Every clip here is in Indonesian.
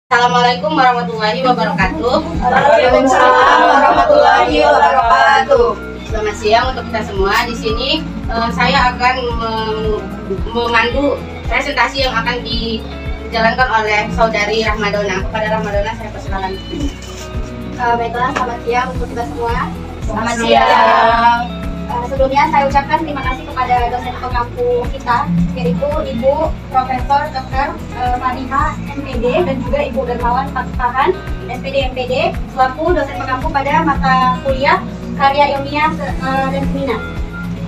Assalamualaikum warahmatullahi wabarakatuh. Waalaikumsalam warahmatullahi wabarakatuh. Selamat siang untuk kita semua. Di sini saya akan memandu presentasi yang akan dijalankan oleh saudari Rahmadona. Kepada Rahmadona saya persilakan. Baiklah, selamat siang untuk kita semua. Selamat siang. Sebelumnya saya ucapkan terima kasih kepada dosen pengampu kita, yaitu Ibu Profesor Dr. Fariha MPD dan juga Ibu Dermawan Fahan SPD MPD selaku dosen pengampu pada mata kuliah karya ilmiah dan seminar.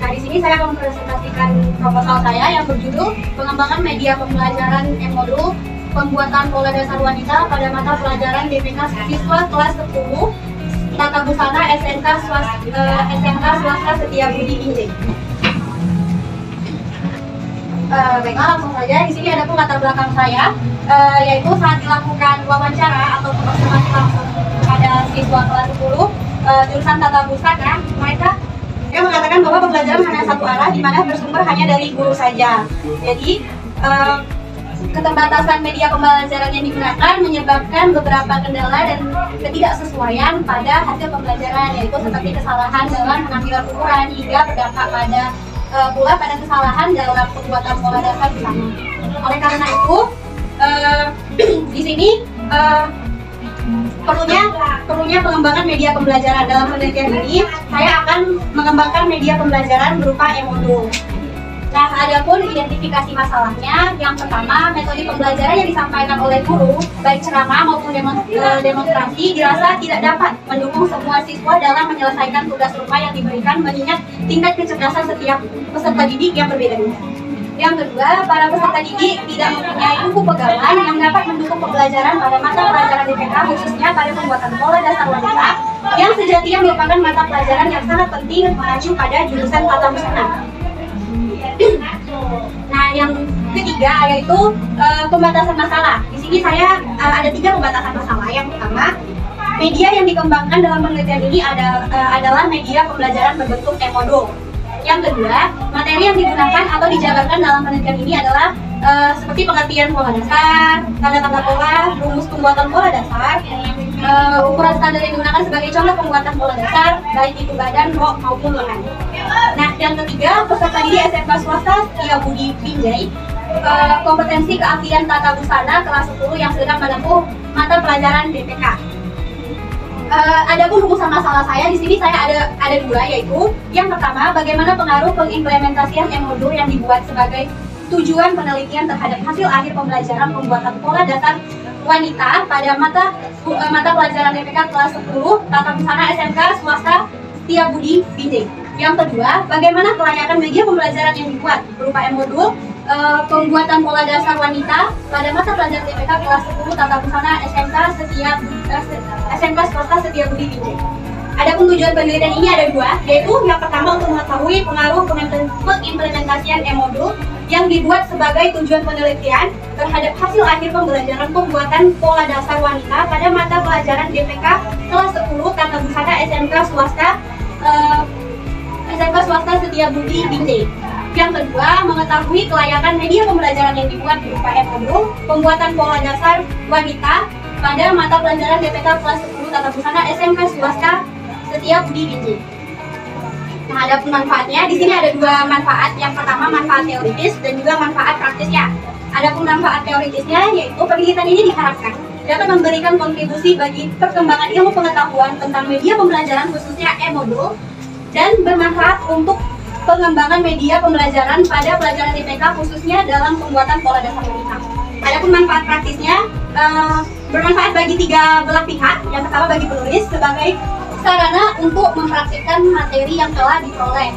Nah, di sini saya akan mempresentasikan proposal saya yang berjudul pengembangan media pembelajaran M-Modul pembuatan pola dasar wanita pada mata pelajaran DPK siswa kelas 10 Tata Busana SMK Swasta Setiabudi Binjai. Baiklah, langsung saja. Di sini ada pun latar belakang saya, yaitu saat dilakukan wawancara atau observasi langsung kepada siswa kelas 10 jurusan Tata Busana, mereka mengatakan bahwa pembelajaran hanya satu arah, di mana bersumber hanya dari guru saja. Jadi keterbatasan media pembelajaran yang digunakan menyebabkan beberapa kendala dan ketidaksesuaian pada hasil pembelajaran, yaitu seperti kesalahan dalam pengambilan ukuran hingga berdampak pada kesalahan dalam pembuatan pola dasar di sana. Oleh karena itu, di sini perlunya pengembangan media pembelajaran. Dalam penelitian ini, saya akan mengembangkan media pembelajaran berupa e-modul. Nah, adapun identifikasi masalahnya, yang pertama, metode pembelajaran yang disampaikan oleh guru, baik ceramah maupun demonstrasi, dirasa tidak dapat mendukung semua siswa dalam menyelesaikan tugas rumah yang diberikan mengingat tingkat kecerdasan setiap peserta didik yang berbeda. Yang kedua, para peserta didik tidak mempunyai buku pegangan yang dapat mendukung pembelajaran pada mata pelajaran DPK, khususnya pada pembuatan pola dasar wanita, yang sejatinya merupakan mata pelajaran yang sangat penting mengacu pada jurusan Tata Busana. Nah, yang ketiga yaitu pembatasan masalah. Di sini saya ada 3 pembatasan masalah. Yang pertama, media yang dikembangkan dalam penelitian ini adalah media pembelajaran berbentuk e-modul. Yang kedua, materi yang digunakan atau dijabarkan dalam penelitian ini adalah seperti pengertian pola dasar, tanda-tanda pola, rumus pembuatan pola dasar, ukuran standar yang digunakan sebagai contoh pembuatan pola dasar, baik itu badan, rok maupun lengan. Nah, yang ketiga, peserta didik SMK Swasta Setiabudi Binjai, kompetensi keahlian tata busana kelas 10 yang sedang menempuh mata pelajaran DPK. Adapun rumusan masalah saya di sini saya ada 2, yaitu yang pertama, bagaimana pengaruh pengimplementasian M-Modul yang dibuat sebagai tujuan penelitian terhadap hasil akhir pembelajaran pembuatan pola dasar wanita pada mata pelajaran DPK kelas 10 Tata Busana SMK Swasta Setiabudi Binjai. Yang kedua, bagaimana kelayakan media pembelajaran yang dibuat berupa M-Modul pembuatan pola dasar wanita pada mata pelajaran DPK kelas 10 Tata Busana SMK Swasta Setiabudi Binjai. Adapun tujuan penelitian ini ada 2, yaitu yang pertama untuk mengetahui pengaruh pengimplementasian M-Modul yang dibuat sebagai tujuan penelitian terhadap hasil akhir pembelajaran pembuatan pola dasar wanita pada mata pelajaran DPK kelas 10 Tata Busana SMK Swasta Setiabudi Binjai. Yang kedua, mengetahui kelayakan media pembelajaran yang dibuat berupa M-Modul pembuatan pola dasar wanita pada mata pelajaran DPK kelas 10 Tata Busana SMK Swasta Setiabudi Binjai. Nah, ada manfaatnya. Di sini ada 2 manfaat. Yang pertama, manfaat teoritis dan juga manfaat praktisnya. Adapun manfaat teoritisnya, yaitu penelitian ini diharapkan dapat memberikan kontribusi bagi perkembangan ilmu pengetahuan tentang media pembelajaran khususnya M-Modul dan bermanfaat untuk pengembangan media pembelajaran pada pelajaran DPK khususnya dalam pembuatan pola dasar wanita. Adapun manfaat praktisnya, bermanfaat bagi 3 belah pihak. Yang pertama, bagi penulis sebagai sarana untuk mempraktikkan materi yang telah diperoleh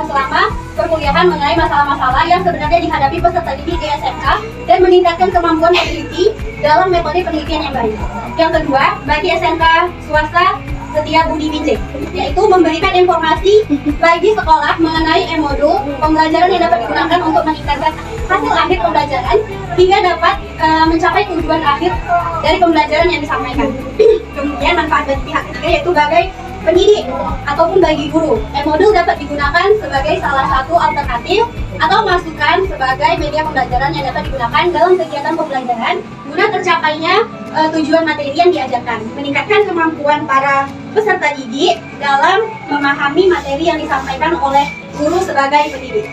selama perkuliahan mengenai masalah-masalah yang sebenarnya dihadapi peserta didik di SMK dan meningkatkan kemampuan peneliti dalam metode penelitian yang baik. Yang kedua, bagi SMK Swasta Setiabudi Binjai, yaitu memberikan informasi bagi sekolah mengenai M-Modul pembelajaran yang dapat digunakan untuk meningkatkan hasil akhir pembelajaran hingga dapat mencapai tujuan akhir dari pembelajaran yang disampaikan. Kemudian manfaat bagi pihak ketiga, yaitu sebagai pendidik ataupun bagi guru. M-Modul dapat digunakan sebagai salah satu alternatif atau masukan sebagai media pembelajaran yang dapat digunakan dalam kegiatan pembelajaran Guna tercapainya tujuan materi yang diajarkan, meningkatkan kemampuan para peserta didik dalam memahami materi yang disampaikan oleh guru sebagai pendidik.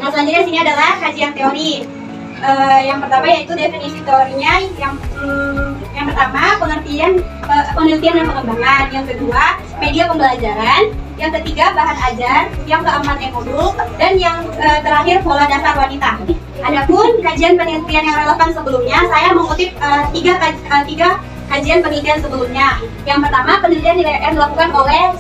Nah, selanjutnya sini adalah kajian teori. Yang pertama yaitu definisi teorinya. Yang pertama penelitian dan pengembangan. Yang kedua media pembelajaran. Yang ketiga bahan ajar. Yang keempat e-modul. Dan yang terakhir pola dasar wanita. Adapun kajian penelitian yang relevan sebelumnya, saya mengutip tiga kajian penelitian sebelumnya. Yang pertama penelitian yang dilakukan oleh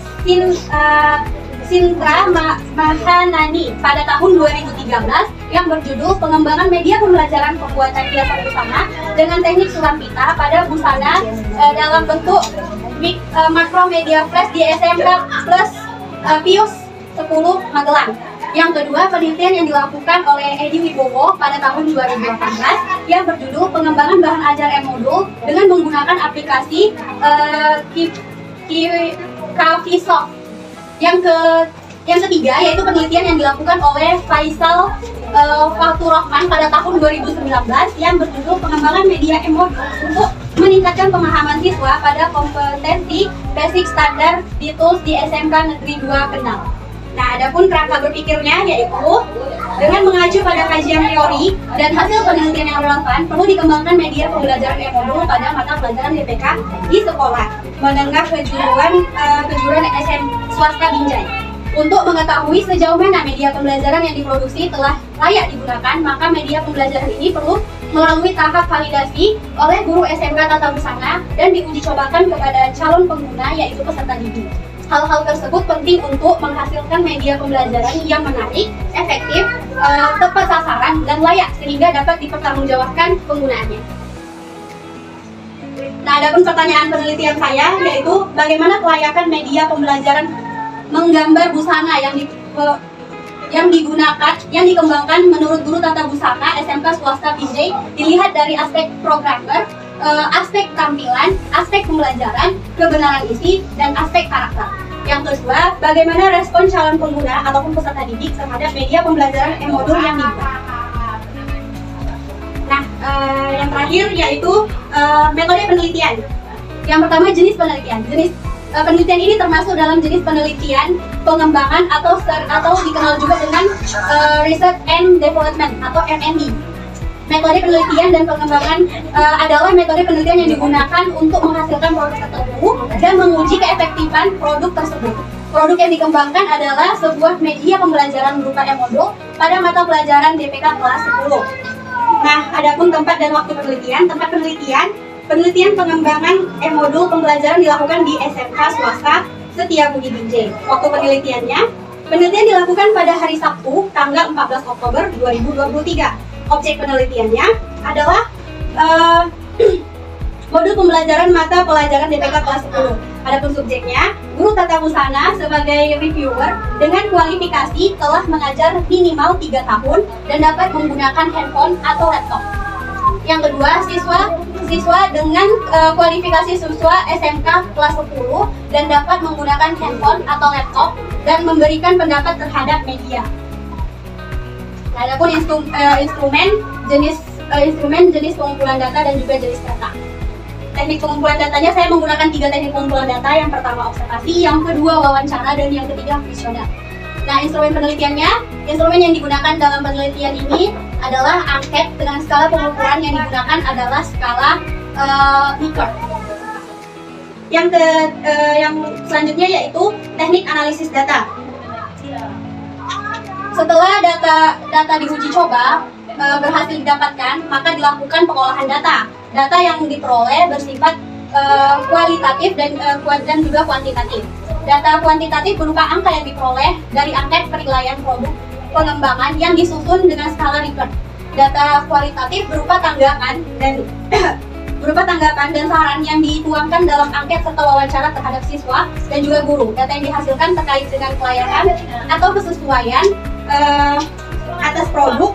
Sintra Mahanani pada tahun 2013 yang berjudul Pengembangan Media Pembelajaran Pembuatan Hiasan Busana dengan Teknik Sulam Pita pada busana dalam bentuk makro media flash di SMK plus Pius 10 Magelang. Yang kedua, penelitian yang dilakukan oleh Edi Wibowo pada tahun 2018 yang berjudul Pengembangan Bahan Ajar e-modul dengan menggunakan aplikasi Kavisoft. Yang ketiga yaitu penelitian yang dilakukan oleh Faisal Fatur Rahman pada tahun 2019 yang berjudul Pengembangan Media e-modul untuk meningkatkan pemahaman siswa pada kompetensi basic standar di tools di SMK Negeri 2 Kendal. Nah, adapun kerangka berpikirnya yaitu dengan mengacu pada kajian teori dan hasil penelitian yang relevan, perlu dikembangkan media pembelajaran e-modul pada mata pelajaran DPK di sekolah menengah kejuruan SM swasta Binjai. Untuk mengetahui sejauh mana media pembelajaran yang diproduksi telah layak digunakan, maka media pembelajaran ini perlu melalui tahap validasi oleh guru SMK Tata Busana dan diuji cobakan kepada calon pengguna yaitu peserta didik. Hal-hal tersebut penting untuk menghasilkan media pembelajaran yang menarik, efektif, tepat sasaran, dan layak sehingga dapat dipertanggungjawabkan penggunaannya. Nah, adapun pertanyaan penelitian saya yaitu bagaimana kelayakan media pembelajaran menggambar busana yang dikembangkan menurut guru tata busana SMK swasta Binjai dilihat dari aspek programmer, aspek tampilan, aspek pembelajaran, kebenaran isi, dan aspek karakter. Yang kedua, bagaimana respon calon pengguna ataupun peserta didik terhadap media pembelajaran e-modul yang dibuat. Nah, yang terakhir yaitu metode penelitian. Yang pertama jenis penelitian. Penelitian ini termasuk dalam jenis penelitian pengembangan atau dikenal juga dengan Research and Development atau R&D. Metode penelitian dan pengembangan adalah metode penelitian yang digunakan untuk menghasilkan produk tertentu dan menguji keefektifan produk tersebut. Produk yang dikembangkan adalah sebuah media pembelajaran berupa e-modul pada mata pelajaran DPK kelas 10. Nah, adapun tempat dan waktu penelitian, penelitian pengembangan e-modul pembelajaran dilakukan di SMK swasta Setiabudi Binjai. Waktu penelitian dilakukan pada hari Sabtu, tanggal 14 Oktober 2023. Objek penelitiannya adalah modul pembelajaran mata pelajaran DPK kelas 10. Adapun subjeknya, guru tata busana sebagai reviewer dengan kualifikasi telah mengajar minimal 3 tahun dan dapat menggunakan handphone atau laptop. Yang kedua, siswa dengan kualifikasi siswa SMK kelas 10 dan dapat menggunakan handphone atau laptop dan memberikan pendapat terhadap media. Nah, adapun instrumen jenis pengumpulan data dan juga jenis data. Teknik pengumpulan datanya saya menggunakan 3 teknik pengumpulan data. Yang pertama observasi, yang kedua wawancara, dan yang ketiga kuesioner. Nah, instrumen yang digunakan dalam penelitian ini adalah angket dengan skala pengukuran yang digunakan adalah skala Likert. Yang selanjutnya yaitu teknik analisis data. Setelah data diuji coba berhasil didapatkan, maka dilakukan pengolahan data. Data yang diperoleh bersifat kualitatif dan juga kuantitatif. Data kuantitatif berupa angka yang diperoleh dari angket penilaian produk pengembangan yang disusun dengan skala Likert. Data kualitatif berupa tanggapan dan saran yang dituangkan dalam angket serta wawancara terhadap siswa dan juga guru. Data yang dihasilkan terkait dengan kelayakan atau kesesuaian atas produk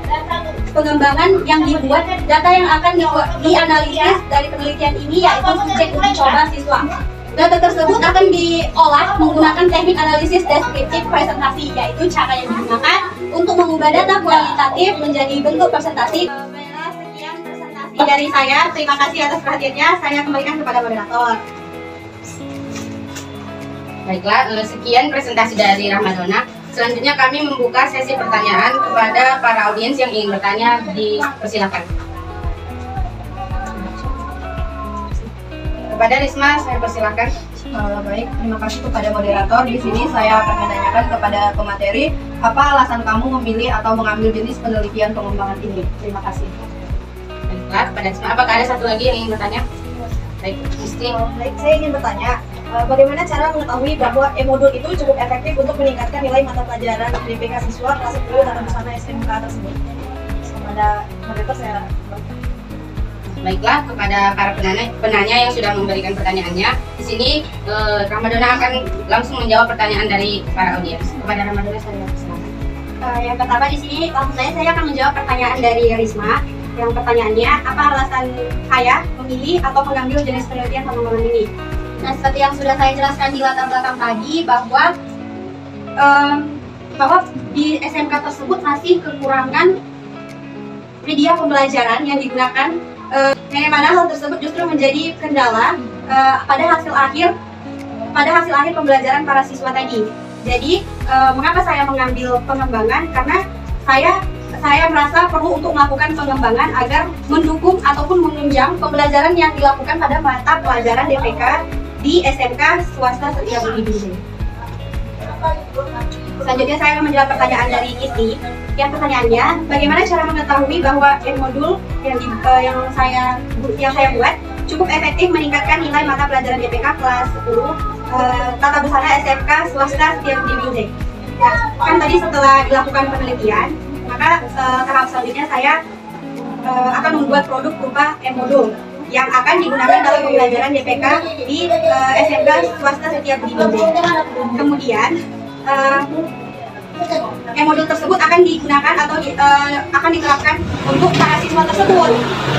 pengembangan yang dibuat. Data yang akan dianalisis dari penelitian ini yaitu subjek uji coba siswa. Data tersebut akan diolah menggunakan teknik analisis deskriptif presentasi, yaitu cara yang digunakan untuk mengubah data kualitatif menjadi bentuk presentasi. Sekian presentasi dari saya. Terima kasih atas perhatiannya. Saya kembalikan kepada moderator. Baiklah, sekian presentasi dari Rahmadona. Selanjutnya kami membuka sesi pertanyaan kepada para audiens yang ingin bertanya. Dipersilakan. Kepada Risma, saya persilakan. Baik, terima kasih kepada moderator. Di sini saya akan menanyakan kepada pemateri, apa alasan kamu memilih atau mengambil jenis penelitian pengembangan ini? Terima kasih. Baiklah, kepada Risma, apakah ada satu lagi yang ingin bertanya? Baik, Musti. Baik, saya ingin bertanya, bagaimana cara mengetahui bahwa e-modul itu cukup efektif untuk meningkatkan nilai mata pelajaran DPK siswa kelas 10 tata busana SMK tersebut? Kepada moderator saya. Baiklah, kepada para penanya yang sudah memberikan pertanyaannya. Di sini Rahmadona akan langsung menjawab pertanyaan dari para audiens. Kepada Rahmadona, saya silakan. Yang pertama di sini langsung saya akan menjawab pertanyaan dari Risma. Yang pertanyaannya, apa alasan saya memilih atau mengambil jenis penelitian pengembangan ini? Nah, seperti yang sudah saya jelaskan di latar belakang tadi, bahwa di SMK tersebut masih kekurangan media pembelajaran yang digunakan, yang mana hal tersebut justru menjadi kendala pada hasil akhir pembelajaran para siswa tadi. Jadi, mengapa saya mengambil pengembangan? Karena saya merasa perlu untuk melakukan pengembangan agar mendukung ataupun menunjang pembelajaran yang dilakukan pada mata pelajaran DPK di SMK swasta Setiabudi Binjai. Selanjutnya saya akan menjawab pertanyaan dari Isti. Yang pertanyaannya, bagaimana cara mengetahui bahwa e-modul yang saya buat cukup efektif meningkatkan nilai mata pelajaran DPK kelas 10 tata busana SMK swasta Setiabudi Binjai. Nah, kan tadi setelah dilakukan penelitian, maka tahap selanjutnya saya akan membuat produk berupa e-modul yang akan digunakan dalam pembelajaran DPK di SMK swasta Setiabudi Binjai. Kemudian e-modul tersebut akan digunakan atau akan diterapkan untuk para siswa tersebut.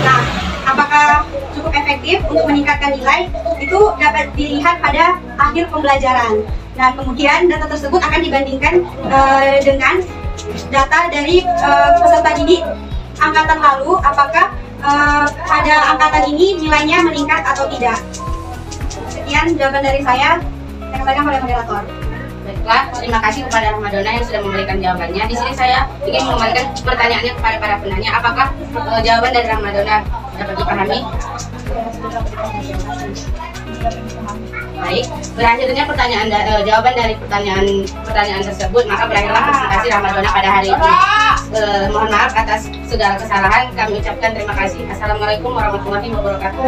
Nah, apakah cukup efektif untuk meningkatkan nilai? Itu dapat dilihat pada akhir pembelajaran. Nah, kemudian data tersebut akan dibandingkan dengan data dari peserta didik angkatan lalu, apakah pada angkatan ini nilainya meningkat atau tidak. Sekian jawaban dari saya kembalikan pada moderator. Baiklah, terima kasih kepada Rahmadona yang sudah memberikan jawabannya. Di sini saya ingin mengembalikan pertanyaannya kepada para penanya. Apakah jawaban dari Rahmadona dapat dipahami? Baik, berakhirnya jawaban dari pertanyaan tersebut, maka berakhirlah presentasi Rahmadona pada hari ini. Mohon maaf atas segala kesalahan. Kami ucapkan terima kasih. Assalamualaikum warahmatullahi wabarakatuh.